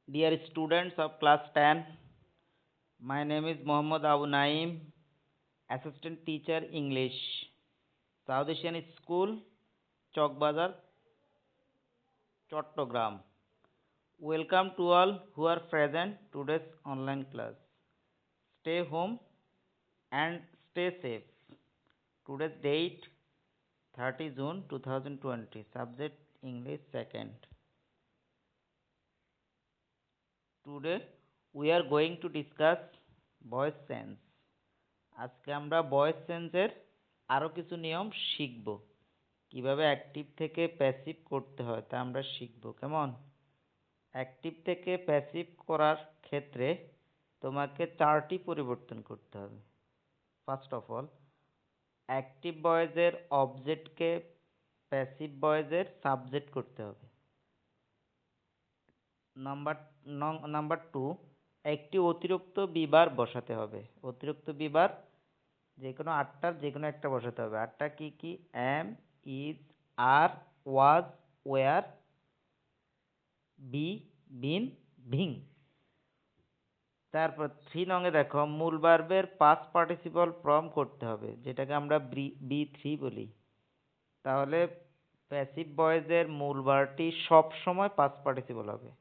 Dear students of class 10, my name is Mohammad Abu Naim, Assistant Teacher English, South Asian School, Chowkbazar, Chattogram. Welcome to all who are present today's online class. Stay home and stay safe. Today's date 30 June 2020. Subject English second. Today we are going to discuss voice sense. আজকে আমরা voice সেন্সের আরো কিছু নিয়ম শিখব। কিভাবে active থেকে passive করতে হয় তা আমরা শিখব। কেমন? অ্যাক্টিভ থেকে প্যাসিভ করার ক্ষেত্রে তোমাকে চারটি পরিবর্তন করতে হবে। ফার্স্ট অফ অল, অ্যাক্টিভ ভয়েসের অবজেক্টকে প্যাসিভ ভয়েসের সাবজেক্ট করতে হবে। নাম্বার নাম্বার টু, একটি অতিরিক্ত বিভার বসাতে হবে। অতিরিক্ত বিভার যে কোনো আটটার যে কোনো একটা বসাতে হবে। আটটা কি কি? Am, is, are, was, were, be, been, ভিং। তারপর 3 দেখো, মূল ভার্বের পাস্ট পার্টিসিপল ফর্ম করতে হবে, যেটাকে আমরা বি3 বলি। তাহলে প্যাসিভ ভয়েসের মূল ভার্বটি সব সময় পাস্ট পার্টিসিপল হবে।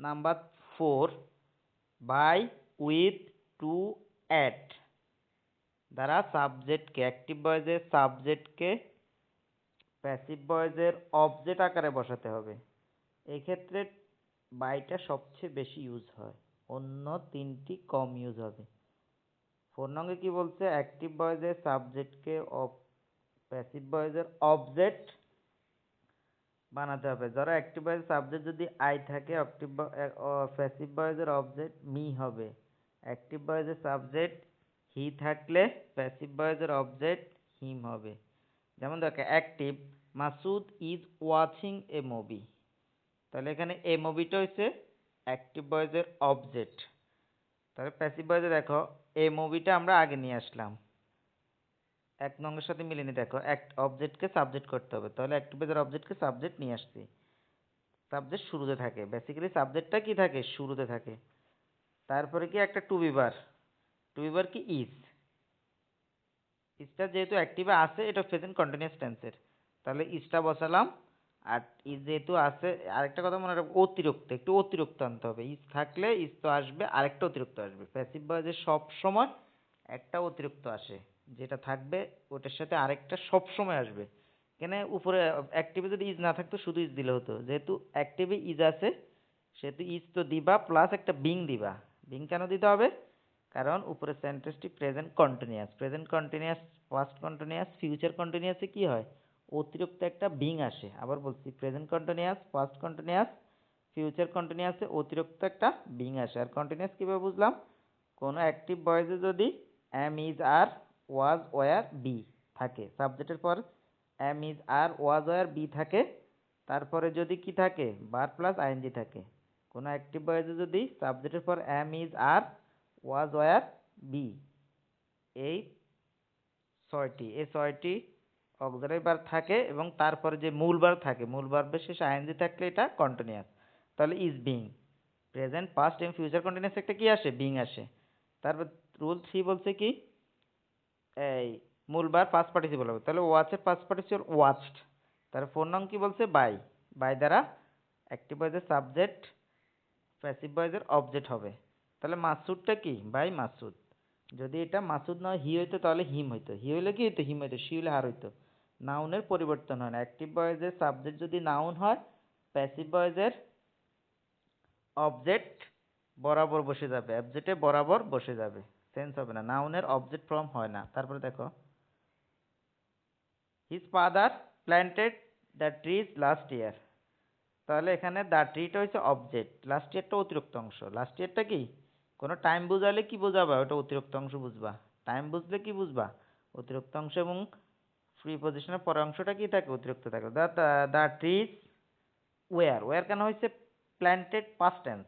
Number 4, by, with, to, at দ্বারা সাবজেক্টকে, অ্যাক্টিভ ভয়েসের সাবজেক্টকে প্যাসিভ ভয়েসের অবজেক্ট আকারে বসাতে হবে। এক্ষেত্রে বাইটা সবচেয়ে বেশি ইউজ হয়, অন্য তিনটি কম ইউজ হবে। 4 কি বলছে? অ্যাক্টিভ ভয়েসের সাবজেক্টকে প্যাসিভ ভয়েসের অবজেক্ট বানাতে হবে। ধরো অ্যাক্টিভ ভয়েসের সাবজেক্ট যদি আই থাকে, প্যাসিভ ভয়েসের অবজেক্ট মি হবে। অ্যাক্টিভ ভয়েসের সাবজেক্ট হি থাকলে প্যাসিভ ভয়েসের অবজেক্ট হিম হবে। যেমন দেখো, active Masud is watching a movie, তাহলে এখানে এ মুভিটা হচ্ছে অ্যাক্টিভ ভয়েসের অবজেক্ট। তাহলে প্যাসিভ ভয়েসে দেখো, এ মুভিটা আমরা আগে নিয়ে আসলাম, 1 সাথে মিলিয়ে নি। দেখো, অবজেক্টকে সাবজেক্ট করতে হবে, তাহলে অ্যাক্টিভ ভয়েসের অবজেক্টকে সাবজেক্ট নিয়ে আসছি। সাবজেক্ট শুরুতে থাকে, বেসিক্যালি সাবজেক্টটা কি থাকে? শুরুতে থাকে। তারপরে কি একটা টু বি বার। টু বি বার কি? ইজ। ইজটা যেহেতু অ্যাক্টিভে আছে, এটা প্রেজেন্ট কন্টিনিউয়াস টেন্সের, তাহলে ইজটা বসালাম। আর ইজ যেহেতু আছে, আরেকটা কথা মনে রাখবো, অতিরিক্ত, একটু অতিরিক্ত আনতে হবে। ইজ থাকলে ইজ তো আসবে, আরেকটা অতিরিক্ত আসবে। প্যাসিভ ভয়েসে সব সময় একটা অতিরিক্ত আসে, যেটা থাকবে ওটার সাথে আরেকটা সব সময় আসবে। কেন? উপরে অ্যাক্টিভে যদি ইজ না থাকতো শুধু ইজ দিলে হতো, যেহেতু অ্যাক্টিভে ইজ আছে সেহেতু ইজ তো দিবা, প্লাস একটা বিং দিবা। বিং কেন দিতে হবে? কারণ উপরে সেন্টেন্সটি present continuous. Present continuous, past continuous, future কন্টিনিউয়াসে কি হয়? অতিরিক্ত একটা বিং আসে। আবার বলছি, present continuous, past continuous, future কন্টিনিউয়াসে অতিরিক্ত একটা বিং আসে। আর কন্টিনিউয়াস কিভাবে বুঝলাম? কোনো অ্যাক্টিভ ভয়েসে যদি am, is, are, was, were, be থাকে, সাবজেক্টের পর am, is, are, was, were, be থাকে, তারপরে যদি কি থাকে? বার প্লাস আইএনজি থাকে। কোনো অ্যাক্টিভ ভয়েসে যদি সাবজেক্টের পর am, is, are, was, were, be, এই ছয়টি অক্সিলারি ভার্ব থাকে, এবং তারপরে যে মূল ভার্ব থাকে, মূল ভার্বের শেষে আইএনজি থাকলে এটা কন্টিনিউয়াস। তাহলে ইজ বিং, প্রেজেন্ট, পাস্ট এবং ফিউচার কন্টিনিউয়াস একটা কি আসে? বিং আসে। তারপর রুল 3 বলছে কি? এই মূল ভার্ব পাস্ট পার্টিসিপল হবে, তাহলে ওয়াচের পাস্ট পার্টিসিপল ওয়াচড। তাহলে 4 কি বলছে? বাই। বাই দ্বারা অ্যাক্টিভ ভয়েসের সাবজেক্ট প্যাসিভ ভয়েসের অবজেক্ট হবে। তাহলে মাসুদটা কি? বাই মাসুদ। যদি এটা মাসুদ না হি হইতো তাহলে হিম হইতো। হি হইলে কি হইতো? হিম হইতো। সি হইলে হার হইতো। নাউনের পরিবর্তন হয় না। অ্যাক্টিভ ভয়েসের সাবজেক্ট যদি নাউন হয়, প্যাসিভ ভয়েসের অবজেক্ট বরাবর বসে যাবে, অবজেক্টে বরাবর বসে যাবে, চেঞ্জ হবে না। নাউনের অবজেক্ট ফর্ম হয় না। তারপরে দেখো, his father planted the trees last year, তাহলে এখানে দ্য ট্রিটা হচ্ছে অবজেক্ট, লাস্ট ইয়ারটা অতিরিক্ত অংশ। লাস্ট ইয়ারটা কি? কোনো টাইম বুঝালে কি বোঝাবা? ওটা অতিরিক্ত অংশ বুঝবা। টাইম বুঝলে কি বুঝবা? অতিরিক্ত অংশ। এবং প্রিপজিশনের পরের অংশটা কি থাকে? অতিরিক্ত থাকে। দ্য ট্রিজ ওয়ার, ওয়ার কেন হয়েছে? Planted past tense.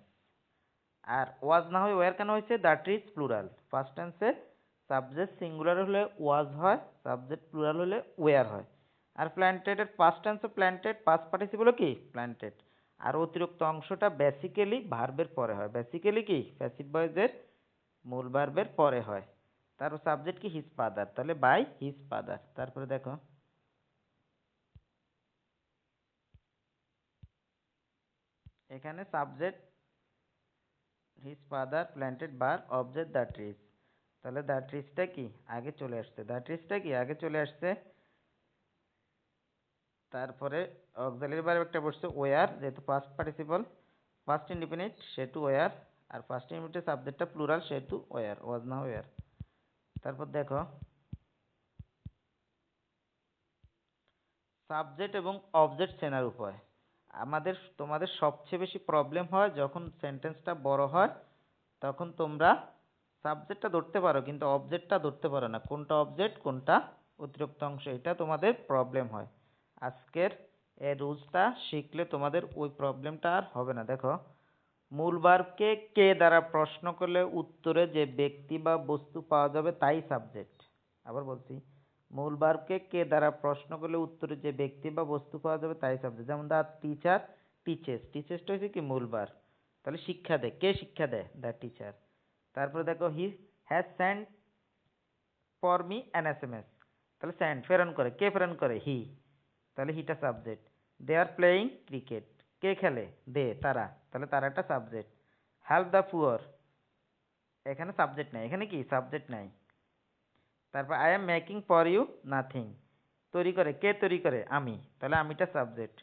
আর ওয়াজ না হয় ওয়ার কেন হয়েছে? The trees plural. ফার্স্ট টেন্সে সাবজেক্ট সিঙ্গুলার হলে ওয়াজ হয়, সাবজেক্ট প্লুরাল হলে ওয়ার হয়। আর প্ল্যান্টেডের পাস্ট টেন্সে প্ল্যান্টেড, পাস্ট পার্টিসিপলও কি? প্ল্যান্টেড। আর অতিরিক্ত অংশটা বেসিক্যালি ভার্বের পরে হয়। বেসিক্যালি কি প্যাসিভ ভয়েসের মূল ভার্বের পরে হয়। তারপর সাবজেক্ট কি হিজ ফাদার, তাহলে বাই হিজ ফাদার। তারপরে দেখো এখানে subject his father planted bar object the trees, তাহলে দ্য ট্রিজটা কি আগে চলে আসছে, দ্য ট্রিজটা কি আগে চলে আসছে। তারপরে অক্সিলারি ভার্ব একটা বসছে ওয়ার, যেহেতু পাস্ট পার্টিসিপল ফার্স্ট ইন্ডিপেন্ডেন্ট সেহেতু ওয়ার, আর ফার্স্ট ইন্ডিপেন্ডেন্ট সাবজেক্টটা প্লুরাল সেহেতু ওয়ার, ওয়াজ না ওয়ার। তারপর দেখো সাবজেক্ট এবং অবজেক্ট চেনার উপায়। তোমাদের সবচেয়ে বেশি প্রবলেম হয় যখন সেন্টেন্সটা বড় হয়, তখন তোমরা সাবজেক্টটা ধরতে পারো কিন্তু অবজেক্টটা ধরতে পারো না, কোনটা অবজেক্ট কোনটা অতিরিক্ত অংশ, এটা তোমাদের প্রবলেম হয়। আজকের এই রুলসটা শিখলে তোমাদের ওই প্রবলেমটা আর হবে না। দেখো মূল ভার্বকে কে দ্বারা প্রশ্ন করলে উত্তরে যে ব্যক্তি বা বস্তু পাওয়া যাবে তাই সাবজেক্ট। আবার বলছি, মূল ভার্বকে কে দ্বারা প্রশ্ন করলে উত্তরে যে ব্যক্তি বা বস্তু পাওয়া যাবে তাই সাবজেক্ট। যেমন দ্য টিচার টিচেস, টিচেসটা হচ্ছে কি মূল ভার্ব, তাহলে শিক্ষা দেয়, কে শিক্ষা দেয়, দ্য টিচার। তারপরে দেখো he has sent for me an SMS, তাহলে সেন্ড প্রেরণ করে, কে প্রেরণ করে, হি, তাহলে হিটা subject. They are playing cricket, কে খেলে, দে তারা, তাহলে তারাটা সাবজেক্ট। হেল্প দ্য পুয়ার, এখানে সাবজেক্ট নাই, এখানে কি সাবজেক্ট নাই। তারপর I am making for you nothing, তৈরি করে, কে তৈরি করে, আমি, তাহলে আমিটা সাবজেক্ট।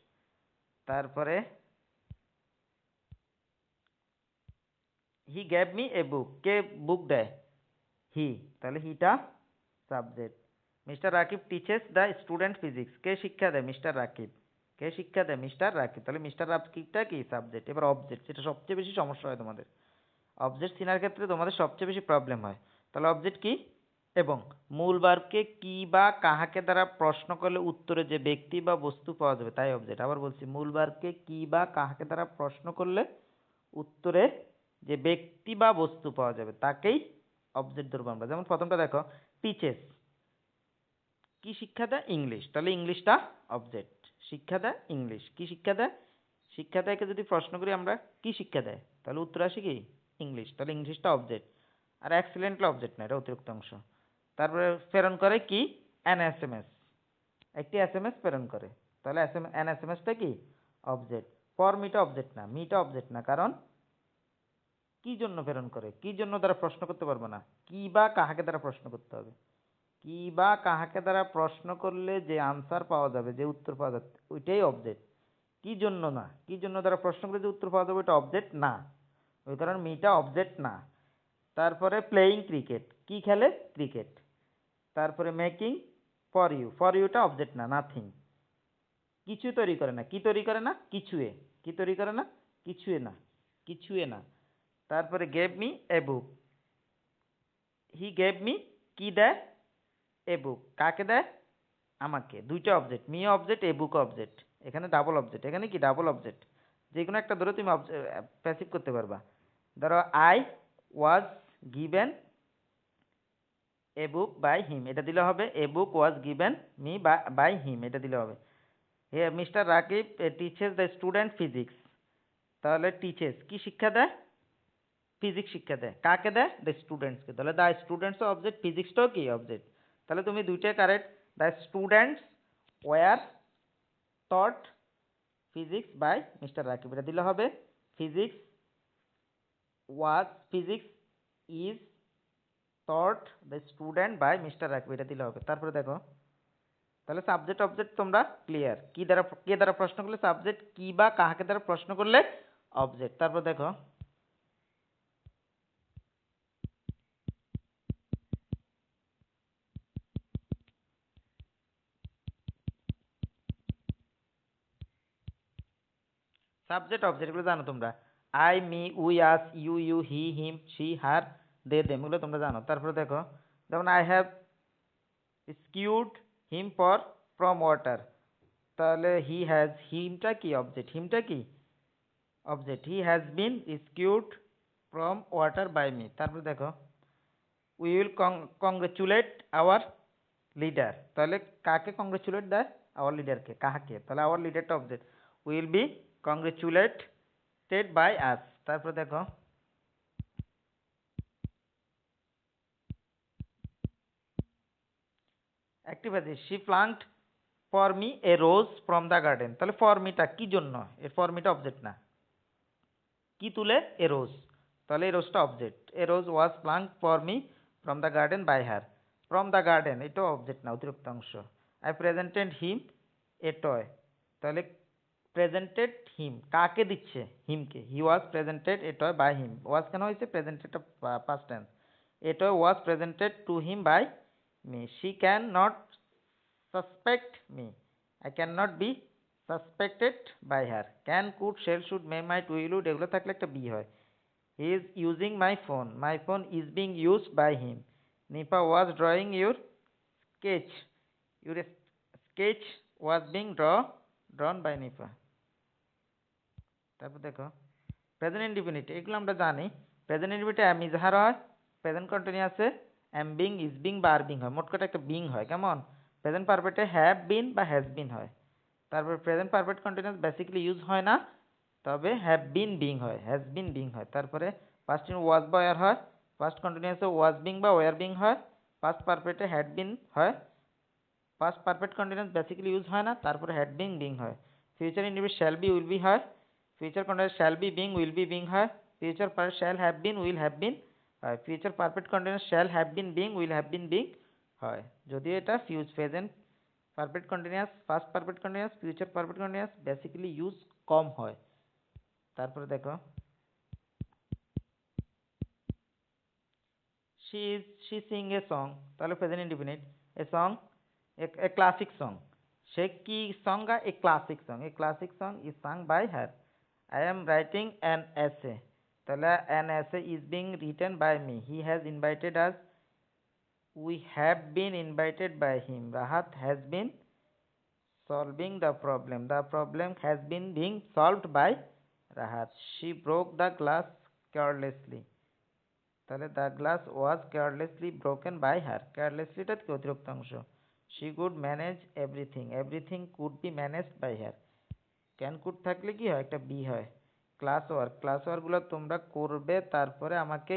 তারপরে হি গেভ মি এ বুক, কে বুক দেয়, হি, তাহলে হিটা subject. Mister Rakib teaches the student physics, কে শিক্ষা দেয়, মিস্টার রাকিব, কে শিক্ষা দেয়, মিস্টার রাকিব, তাহলে মিস্টার রাকিবটা কি সাবজেক্ট। এবার অবজেক্ট, যেটা সবচেয়ে বেশি সমস্যা হয় তোমাদের, অবজেক্ট চেনার ক্ষেত্রে তোমাদের সবচেয়ে বেশি প্রবলেম হয়। তাহলে অবজেক্ট কি এবং মূল ভার্বকে কি বা কাহাকে দ্বারা প্রশ্ন করলে উত্তরে যে ব্যক্তি বা বস্তু পাওয়া যাবে তাই অবজেক্ট। আবার বলছি, মূল ভার্বকে কি বা কাহাকে দ্বারা প্রশ্ন করলে উত্তরে যে ব্যক্তি বা বস্তু পাওয়া যাবে তাকেই অবজেক্ট ধরবো আমরা। যেমন প্রথমটা দেখো, টিচেস কি শিক্ষা দেয়, ইংলিশ, তাহলে ইংলিশটা অবজেক্ট। শিক্ষা দেয় ইংলিশ, কি শিক্ষা দেয়, শিক্ষা দেয়কে যদি প্রশ্ন করি আমরা কি শিক্ষা দেয়, তাহলে উত্তর আসে কি ইংলিশ, তাহলে ইংলিশটা অবজেক্ট। আর এক্সিলেন্টলি অবজেক্ট না, এটা অতিরিক্ত অংশ। তারপরে প্রেরণ করে কি, অ্যান এসএমএস, একটি এসএমএস প্রেরণ করে, তাহলে অ্যান এসএমএসটা কি অবজেক্ট। ফর মিটা অবজেক্ট না, মিটা অবজেক্ট না, কারণ কি জন্য প্রেরণ করে, কি জন্য দ্বারা প্রশ্ন করতে পারবো না, কি বা কাহাকে দ্বারা প্রশ্ন করতে হবে। কি বা কাহাকে দ্বারা প্রশ্ন করলে যে আনসার পাওয়া যাবে, যে উত্তর পাওয়া যাবে, ওইটাই অবজেক্ট, কি জন্য না, কি জন্য দ্বারা প্রশ্ন করলে যে উত্তর পাওয়া যাবে ওইটা অবজেক্ট না, ওই কারণে মিটা অবজেক্ট না। তারপরে প্লেয়িং ক্রিকেট, কি খেলে, ক্রিকেট। তারপরে মেকিং ফর ইউটা অবজেক্ট না, নাথিং, কিছু তৈরি করে না, কি তৈরি করে না, কিছুয়ে, কি তৈরি করে না, কিছুয়ে না, কিছুয়ে না। তারপরে gave me a book, he gave me কি দেয়, এ বুক, কাকে দেয়, আমাকে, দুইটা object, me object a book object, এখানে ডাবল অবজেক্ট, এখানে কি ডাবল অবজেক্ট, যে কোনো একটা ধরে তুমি প্যাসিভ করতে পারবা। ধরো I was given a book by him, এটা দিলে হবে a book was given me by him, এটা দিলে হবে। He mister Rakib teaches the student physics, তাহলে টিচেস কি শিক্ষা দেয়, ফিজিক্স শিক্ষা দেয়, কাকে দেয়, দ্য স্টুডেন্টসকে, তাহলে দ্য স্টুডেন্টস অবজেক্ট, ফিজিক্সটাও কি অবজেক্ট, তাহলে তুমি দুইটাই correct. The students were taught physics by Mr Rakib, এটা দিলে হবে physics physics is taught the student by Mr Rakib, এটা দিলে হবে। তারপরে দেখো, তাহলে সাবজেক্ট অবজেক্ট তোমরা ক্লিয়ার, কি দ্বারা কে দ্বারা প্রশ্ন করলে সাবজেক্ট, কি বা কাহাকে দ্বারা প্রশ্ন করলে অবজেক্ট। তারপর দেখো সাবজেক্ট অবজেক্ট এগুলো জানো তোমরা, I me we us you you he him she her they them, এগুলো তোমরা জানো। তারপরে দেখো, যেমন I have rescued him from water, তাহলে হি হ্যাজ, হিমটা কি অবজেক্ট, হিমটা কি object, he has been rescued from water by me. তারপরে দেখো we will congratulate our leader, তাহলে কাকে কংগ্রেচুলেট দেয়, আওয়ার লিডারকে, কাহাকে, তাহলে আওয়ার লিডারটা object, will be congratulated by us. তারপর দেখো অ্যাক্টিভ আছে, she plant for me a rose from the garden. তাহলে ফর মিটা কি জন্য, এর ফর মিটা অবজেক্ট না, কি তুলে এ রোজ, তাহলে এই রোজটা object. A rose was plant for me from the garden by her, from the garden এটাও অবজেক্ট না, অতিরিক্ত অংশ। I presented him a toy, তাহলে প্রেজেন্টেড হিম কাকে দিচ্ছে, হিমকে। He was presented a toy by him, was কেন হয়েছে, presented past tense. A toy was presented to him by me. She can not suspect me, I can not be suspected by her. Can, could, shall, should, may, might, will, would এগুলো থাকলে একটা be হয়। He is using my phone is being used by him. Nipa was drawing your sketch, your sketch was being drawn by Nipa. তারপর দেখো present indefinite, এগুলো আমরা জানি। Present ইনডিফিনিটে am is are হয়, প্রেজেন্ট কন্টিনিউয়াসে এম বিং, ইজ বিং বা are being হয়, মোট কথা একটা বিং হয়। কেমন, প্রেজেন্ট পারফেক্টে হ্যাভ বিন বা হ্যাজ বিন হয়। তারপর present perfect continuous basically use হয় না, তবে হ্যাভ বিন বিং হয়, হ্যাজ বিন বিং হয়। তারপরে পাস্ট টেন্স ওয়াজ বা ওয়ার হয়, পাস্ট কন্টিনিউয়াসে ওয়াজ বিং বা ওয়ার বিং হয়, পাস্ট পারফেক্টে হ্যাড বিন হয়, past perfect continuous basically use হয় না, তারপরে হ্যাড বিন বিং হয়। Future indefinite shall be will be হয়, future continuous shall be being will be being হয়, future perfect shall have been will have been হয়, future perfect continuous shall have been being will have been being হয়। যদিও এটা present perfect continuous, past perfect continuous, future perfect continuous basically use কম হয়। তারপরে দেখো she sing a song, তাহলে present indefinite. A song, a classic song, সে কি সং গায়, a classic song, a classic song is sung by her. I am writing an essay, তাহলে an এসে is being written by me. He has invited us, we have been invited by him. Rahat has been solving the problem has been being solved by Rahat. She broke the glass carelessly, তাহলে the glass was carelessly broken by her, কেয়ারলেসলিটা কি অতিরিক্ত অংশ। She could manage everything, everything could be managed by her. Can could থাকলে কি হয়, একটা be হয়। ক্লাস ওয়ার্ক, ক্লাস ওয়ার্কগুলো তোমরা করবে, তারপরে আমাকে